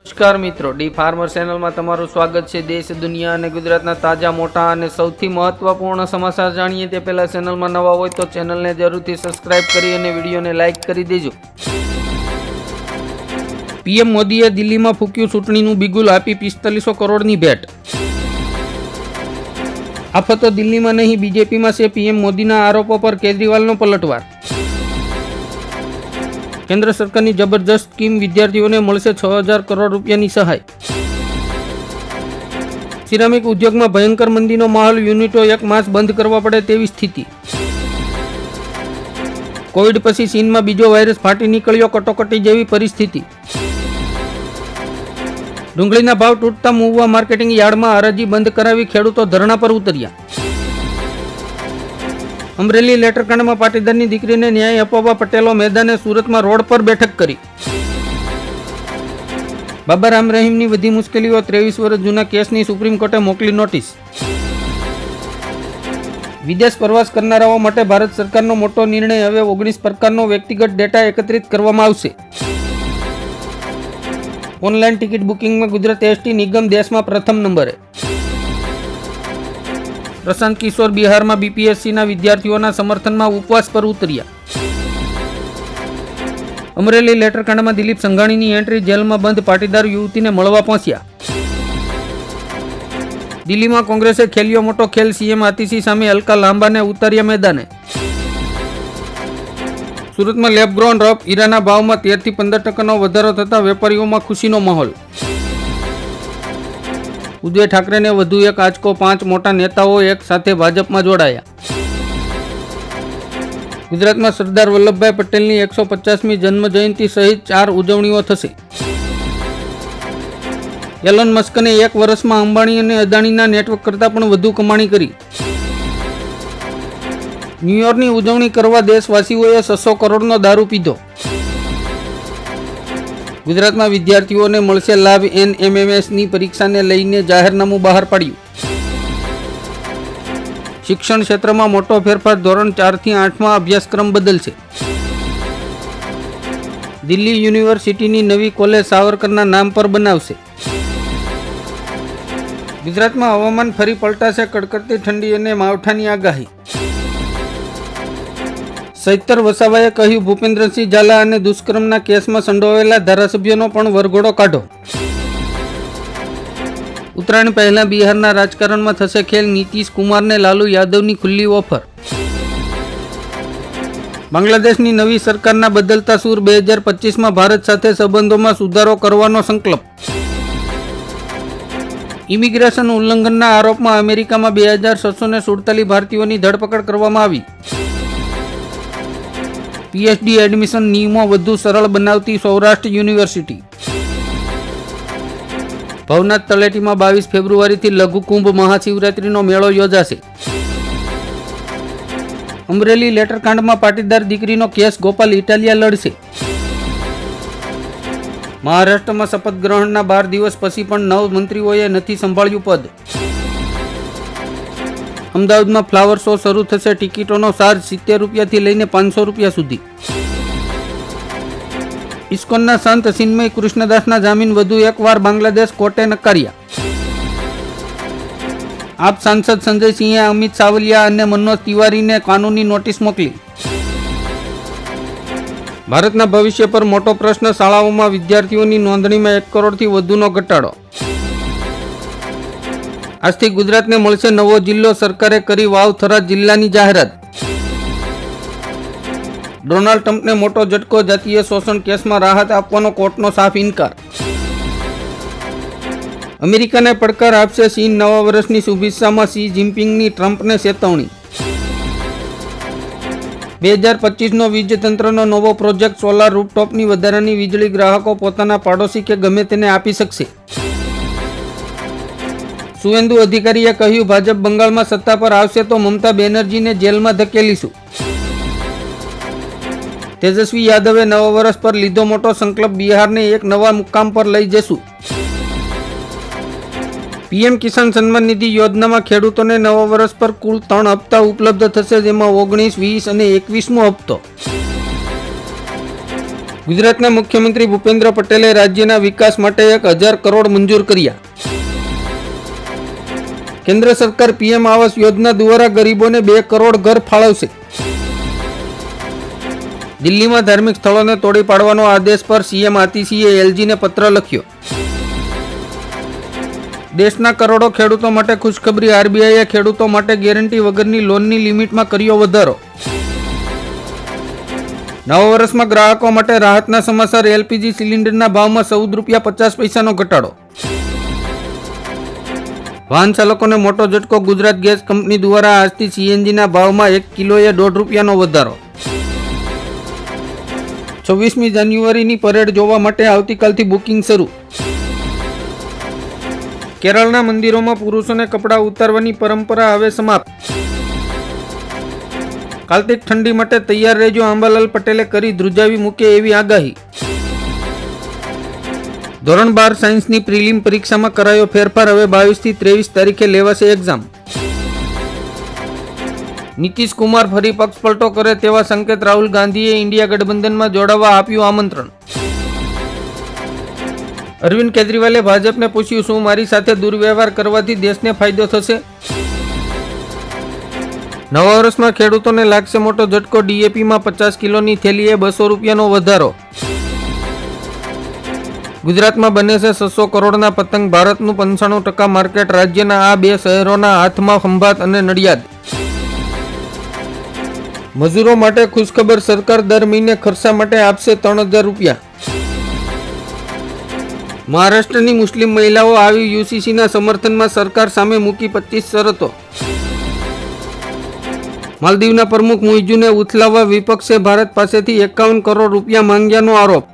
નમસ્કાર મિત્રો, D farmer ચેનલમાં તમારું સ્વાગત છે। દેશ, દુનિયા અને ગુજરાતના તાજા, મોટા અને સૌથી મહત્વપૂર્ણ સમાચાર જાણીએ તે પહેલા ચેનલમાં નવા હોય તો ચેનલને જરૂરથી સબસ્ક્રાઇબ કરી અને વિડીયોને લાઇક કરી દેજો। પીએમ મોદીએ દિલ્હીમાં ફૂક્યું ચૂંટણીનું બિગુલ, આપી 4500 કરોડની ભેટ। આફતો દિલ્હીમાં નહીં બીજેપીમાં છે, પીએમ મોદીના આરોપો પર કેજરીવાલનો પલટવાર। કેન્દ્ર સરકારની જબરજસ્ત સ્કીમ, વિદ્યાર્થીઓને મળશે 6000 કરોડ રૂપિયાની સહાય। સિરામિક ઉદ્યોગમાં ભયંકર મંદીનો માહોલ, યુનિટો 1 માસ બંધ કરવા પડે તેવી સ્થિતિ। કોવિડ પછી ચીનમાં બીજો વાયરસ ફાટી નીકળ્યો, કટોકટી જેવી પરિસ્થિતિ। ડુંગળીના ભાવ તૂટતા મુવા માર્કેટિંગ યાર્ડમાં હરાજી બંધ કરાવી ખેડૂતો ધરણા પર ઉતર્યા। અમરેલી લેટરકાંડમાં પાટીદારની દીકરીને ન્યાય અપાવવા પટેલો મેદાને, સુરતમાં રોડ પર બેઠક કરી। બાબા રામ રહીમની વધી મુશ્કેલીઓ, 23 વર્ષ જૂના કેસની સુપ્રીમ કોર્ટે મોકલી નોટિસ। વિદેશ પ્રવાસ કરનારાઓ માટે ભારત સરકારનો મોટો નિર્ણય, હવે 19 પ્રકારનો વ્યક્તિગત ડેટા એકત્રિત કરવામાં આવશે। ઓનલાઈન ટિકિટ બુકિંગમાં ગુજરાત એસટી નિગમ દેશમાં પ્રથમ નંબરે। પ્રશાંત કિશોર બિહારમાં બીપીએસસીના વિદ્યાર્થીઓના સમર્થનમાં ઉપવાસ પર ઉતર્યા। અમરેલી લેટરકાંડમાં દિલીપ સંઘાણીની એન્ટ્રી, જેલમાં બંધ પાટીદાર યુવતીને મળવા પહોંચ્યા। દિલ્હીમાં કોંગ્રેસે ખેલ્યો મોટો ખેલ, સીએમ આતિશી સામે અલકા લાંબાને ઉતાર્યા મેદાને। સુરતમાં લેબ ગ્રોન રફ હીરાના ભાવમાં 13 થી 15% વધારો થતા વેપારીઓમાં ખુશીનો માહોલ। ઉદય ઠાકરેને વધુ એક આંચકો, 5 મોટા નેતાઓ એક સાથે ભાજપમાં જોડાયા। ગુજરાતમાં સરદાર વલ્લભભાઈ પટેલની 150મી જન્મ જયંતિ સહિત 4 ઉજવણીઓ થશે। એલન મસ્કને 1 વર્ષમાં અંબાણી અને અદાણીના નેટવર્ક કરતાં પણ વધુ કમાણી કરી। ન્યૂયોર્કની ઉજવણી કરવા દેશવાસીઓએ 600 કરોડનો દારૂ પીધો। ગુજરાતમાં વિદ્યાર્થીઓને મળશે લાભ, એનએમએમએસની પરીક્ષાને લઈને જાહેરનામું બહાર પાડ્યું। શિક્ષણ ક્ષેત્રમાં મોટો ફેરફાર, ધોરણ 4 થી 8માં અભ્યાસક્રમ બદલશે। દિલ્હી યુનિવર્સિટીની નવી કોલેજ સાવરકરના નામ પર બનાવશે। ગુજરાતમાં હવામાન ફરી પલટાશે, કડકડતી ઠંડી અને માવઠાની આગાહી। સૈતર વસાવાએ કહ્યું, ભૂપેન્દ્રસિંહ ઝાલા અને દુષ્કર્મના કેસમાં સંડોવાયેલા ધારાસભ્યોનો પણ વરઘોડો કાઢો। ઉત્તરાયણ પહેલા બિહારના રાજકારણમાં થશે ખેલ, નીતિશ કુમારને લાલુ યાદવની ખુલ્લી ઓફર। બાંગ્લાદેશની નવી સરકારના બદલતા સૂર, 2025માં ભારત સાથે સંબંધોમાં સુધારો કરવાનો સંકલ્પ। ઇમિગ્રેશન ઉલ્લંઘનના આરોપમાં અમેરિકામાં 2647 ભારતીયોની ધરપકડ કરવામાં આવી। પીએચડી એડમિશન નિયમો વધુ સરળ બનાવતી સૌરાષ્ટ્ર યુનિવર્સિટી। ભવનાથ તળેટીમાં 22 ફેબ્રુઆરીથી લઘુકુંભ મહાશિવરાત્રીનો મેળો યોજાશે। અમરેલી લેટરકાંડમાં પાટીદાર દીકરીનો કેસ, ગોપાલ ઇટાલિયા લડશે। મહારાષ્ટ્રમાં શપથ ગ્રહણના 12 દિવસ પછી પણ 9 મંત્રીઓએ નથી સંભાળ્યું પદ। અમદાવાદમાં ફ્લાવર શો શરૂ થશે, ટિકિટોનો ચાર્જ 70 રૂપિયાથી લઈને 500 રૂપિયા સુધી। ઇસ્કોનના સંત ચિન્મય કૃષ્ણદાસના જામીન વધુ એકવાર બાંગ્લાદેશ કોર્ટે નકાર્યા। આપ સાંસદ સંજય સિંહે અમિત સાવલિયા અને મનોજ તિવારીને કાનૂની નોટિસ મોકલી। ભારતના ભવિષ્ય પર મોટો પ્રશ્ન, શાળાઓમાં વિદ્યાર્થીઓની નોંધણીમાં 1 કરોડથી વધુનો ઘટાડો। આજથી ગુજરાતને મળશે નવો જિલ્લો, સરકારે કરી વાવ થરાદ જિલ્લાની જાહેરાત। ડોનાલ્ડ ટ્રમ્પને મોટો ઝટકો, જાતીય શોષણ કેસમાં રાહત આપવાનો કોર્ટનો સાફ ઇનકાર। અમેરિકાને પડકાર આપશે ચીન, નવા વર્ષની શુભેચ્છામાં શી જિનપિંગની ટ્રમ્પને ચેતવણી। 2025નો વીજતંત્રનો નવો પ્રોજેક્ટ, સોલાર રૂફટોપની વધારાની વીજળી ગ્રાહકો પોતાના પાડોશી કે ગમે તેને આપી શકશે। સુવેન્દુ અધિકારીએ કહ્યું, ભાજપ બંગાળમાં સત્તા પર આવશે તો મમતા બેનર્જીને જેલમાં ધકેલીશું। તેજસ્વી યાદવે નવા વર્ષ પર લીધો મોટો સંકલ્પ, બિહારને એક નવા મુકામ પર લઈ જશું। પીએમ કિસાન સન્માન નિધિ યોજનામાં ખેડૂતોને નવા વર્ષ પર કુલ 3 હપ્તા ઉપલબ્ધ થશે, જેમાં 19, 20 અને 21મો હપ્તો। ગુજરાતના મુખ્યમંત્રી ભૂપેન્દ્ર પટેલે રાજ્યના વિકાસ માટે 1000 કરોડ મંજૂર કર્યા. કેન્દ્ર સરકાર પીએમ આવાસ યોજના દ્વારા ગરીબોને 2 કરોડ ઘર ફાળવશે. દિલ્હીમાં ધાર્મિક સ્થળોને તોડી પાડવાનો આદેશ પર સીએમ આતિશીએ એલજીને પત્ર લખ્યો. દેશના કરોડો ખેડૂતો માટે ખુશખબરી. આરબીઆઈએ ખેડૂતો માટે ગેરંટી વગરની લોનની લિમિટમાં કર્યો વધારો. નવા વર્ષમાં ગ્રાહકો માટે રાહતના સમાચાર. એલપીજી સિલિન્ડરના ભાવમાં ₹14.50નો ઘટાડો. વાહન ચાલકોને મોટો ઝટકો. ગુજરાત ગેસ કંપની દ્વારા આજથી સીએનજીના ભાવમાં 1 કિલોએ ₹1.5નો વધારો. 26મી જાન્યુઆરીની પરેડ જોવા માટે આવતીકાલથી બુકિંગ શરૂ. કેરળના મંદિરોમાં પુરુષોને કપડાં ઉતારવાની પરંપરા હવે સમાપ્ત. કાલથી ઠંડી માટે તૈયાર રહેજો. આંબાલાલ પટેલે કરી ધ્રુજાવી મૂકે એવી આગાહી. ધોરણ 12 સાયન્સની પ્રિલિમ પરીક્ષામાં કરાયો ફેરફાર. હવે 22 થી 23 તારીખે લેવાશે એક્ઝામ. નીતિશ કુમાર ફરી પક્ષ પલટો કરે તેવા સંકેત. રાહુલ ગાંધીએ ઇન્ડિયા ગઠબંધનમાં જોડાવા આપ્યું આમંત્રણ. અરવિંદ કેજરીવાલે ભાજપને પૂછ્યું, શું મારી સાથે દુર્વ્યવહાર કરવાથી દેશને ફાયદો થશે? નવા વર્ષમાં ખેડૂતોને લાગશે મોટો ઝટકો. ડીએપીમાં 50 કિલોની થેલીએ ₹200નો વધારો. ગુજરાતમાં બને છે 600 કરોડના પતંગ. ભારતનું 95% માર્કેટ રાજ્યના આ 2 શહેરોના હાથમાં. ખંભાત અને નડિયાદ. મજૂરો માટે ખુશખબર. સરકાર દર મહિને ખર્ચા માટે આપશે ₹3000. મહારાષ્ટ્રની મુસ્લિમ મહિલાઓ આવી યુસીસીના સમર્થનમાં. સરકાર સામે મૂકી 25 શરતો. માલદીવના પ્રમુખ મુઇઝુને ઉથલાવવા વિપક્ષે ભારત પાસેથી ₹51 કરોડ માંગ્યાનો આરોપ.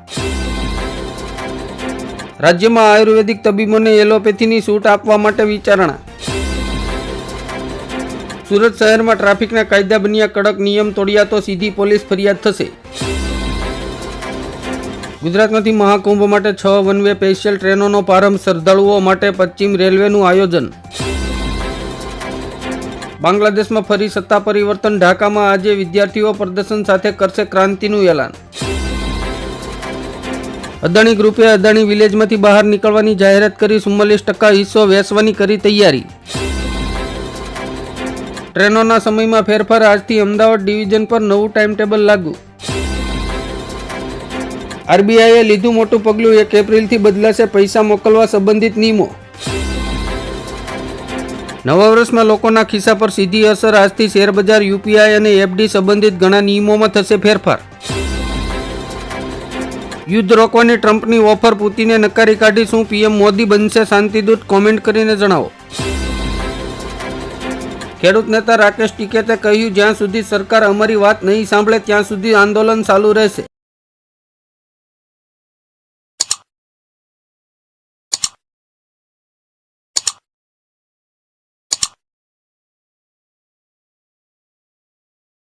રાજ્યમાં આયુર્વેદિક તબીબોને એલોપેથીની છૂટ આપવા માટે વિચારણા. સુરત શહેરમાં ટ્રાફિકના કાયદા બન્યા કડક. નિયમ તોડ્યા તો સીધી પોલીસ ફરિયાદ થશે. ગુજરાતમાંથી મહાકુંભ માટે 6 વન વે સ્પેશિયલ ટ્રેનોનો પ્રારંભ. શ્રદ્ધાળુઓ માટે પશ્ચિમ રેલવેનું આયોજન. બાંગ્લાદેશમાં ફરી સત્તા પરિવર્તન. ઢાકામાં આજે વિદ્યાર્થીઓ પ્રદર્શન સાથે કરશે ક્રાંતિનું એલાન. અદાણી ગ્રુપે અદાણી વિલેજમાંથી બહાર નીકળવાની જાહેરાત કરી. 44% હિસ્સો વેચવાની કરી તૈયારી. ટ્રેનોના સમયમાં ફેરફાર. આજથી અમદાવાદ ડિવિઝન પર નવું ટાઈમ ટેબલ લાગુ. આરબીઆઈએ લીધું મોટું પગલું. 1 એપ્રિલથી બદલાશે પૈસા મોકલવા સંબંધિત નિયમો. નવા વર્ષમાં લોકોના ખિસ્સા પર સીધી અસર. આજથી શેરબજાર, યુપીઆઈ અને એફડી સંબંધિત ઘણા નિયમોમાં થશે ફેરફાર. યુદ્ધ રોકવાની ટ્રમ્પની ઓફર. પુતિને નકારી કાઢી. શું પીએમ મોદી બનશે શાંતિદૂત? કોમેન્ટ કરીને જણાવો. ખેડૂત નેતા રાકેશ ટિકૈતે કહ્યું, જ્યાં સુધી સરકાર અમારી વાત નહીં સાંભળે ત્યાં સુધી આંદોલન ચાલુ રહેશે.